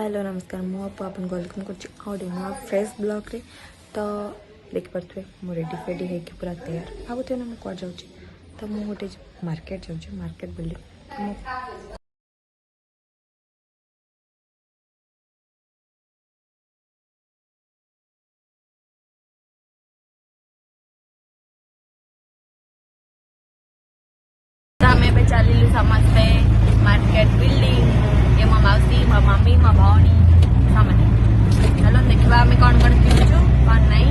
hello नमस्कार मुझे welcome कर फ्रेश ब्लॉग रे तो देखिपे मुझे रेडी फेडी होगी पूरा तैयार भावुथे ना मुझे जाऊँ तो मुझे गोटे मार्केट जाऊँ मार्केट बिल्डिंग चलिलु समस्ते मार्केट बिल्डिंग ये मो मौसी मो मम्मी मो भौणी समस्ते चलो देखा आम कौन कौन किणुचु कौन नहीं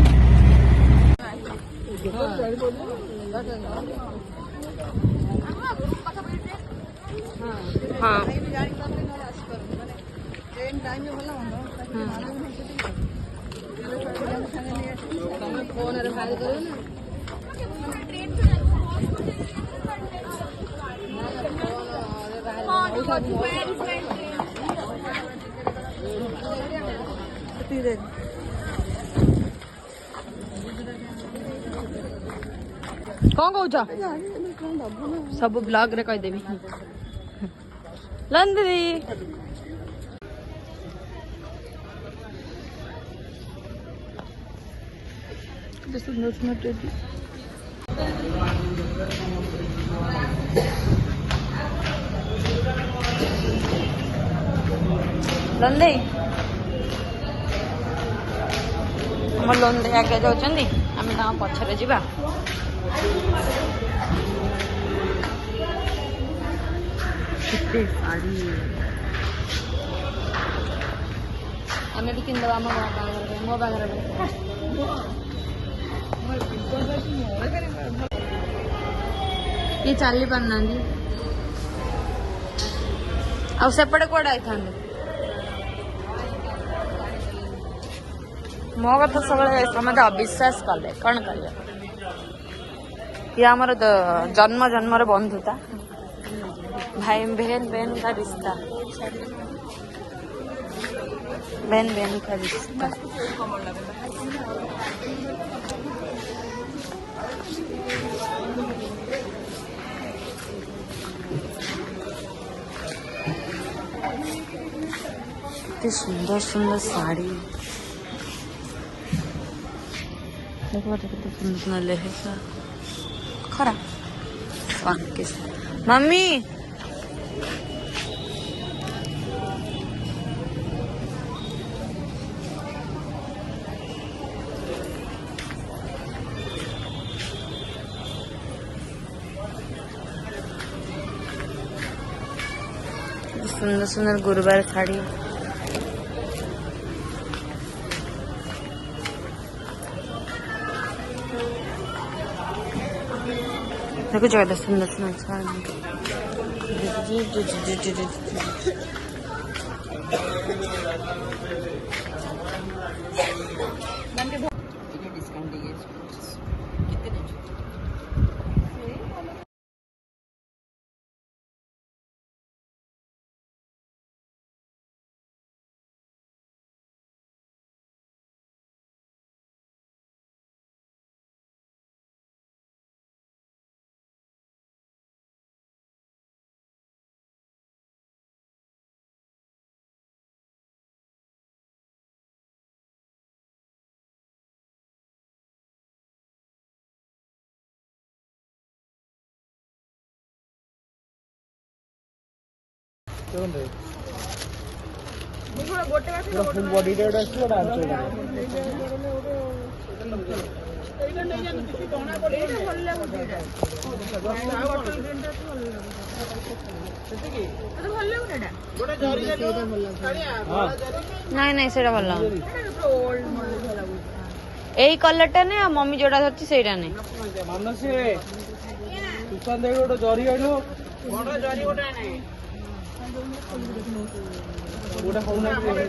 हाँ कौन कौच सब ब्लॉग रे कहीदेवी लंदी सुंदर सुंदर लंदे हम लंदे आगे जाऊँ आम पछरे जा साड़ी आम भी किनदे मो बागर ये चली पारना आसेपटे कौड़ा आई था मो कथा सब समझे अविश्वास कले कौन कर आमर जन्म जन्मर बंधुता भाई बहन बहन का रिश्ता बहन बहन का रिश्ता सुंदर सुंदर साड़ी देखो कितने सुंदर सुंदर लहंगा खरा मम्मी सुंदर सुंदर गुरुवार साड़ी देखो ज्यादा सुंदर सुंदर डिस्काउंट फुल बॉडी नहीं से भल यही कलरटा ना मम्मी जोड़ा धरती से पूरा फुल बॉडी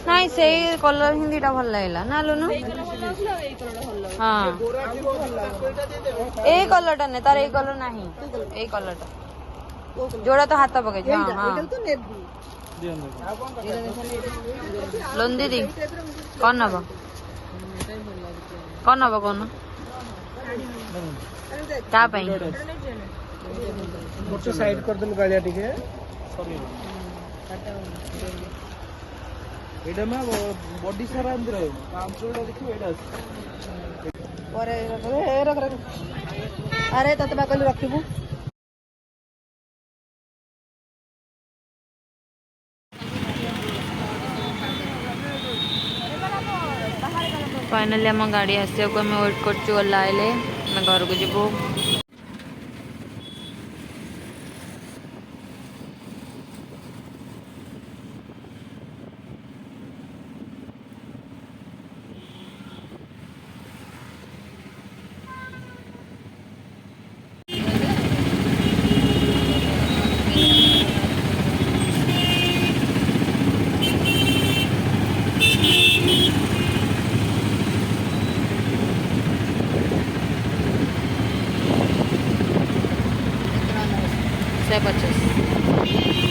ନାଇଁ ସେଇ କଲର ହିଁ ଦିଟା ଭଲ ଲାଗିଲା ନା ଲୁନୁ ହଁ ଏଇ କଲରଟା ନେ ତାର ଏଇ କଲର ନାହିଁ ଏଇ କଲରଟା ଯୋଉଟା ତ ହାତ ପକେଇଛି ହଁ ହଁ ଲୋନ ଦିଦି କଣ ନବ କଣ ନବ କହୁନ ତା ପାଇଁ ଗୋଟେ ସାଇଡ କରିଦେଲୁ ଗାଳିଆ ଟିକେ ଏଇଟା ମା ବଡି ସାରା ଏମିତି ରହିବ ପାଞ୍ଚଟା ଦେଖିବ ଏଇଟା ଅଛି ଆରେ ତତେ ବା କହିଲି ରଖିବୁ फाइनाली आम गाड़ी आसिया आम वेट कर गला घर को जीवु से 50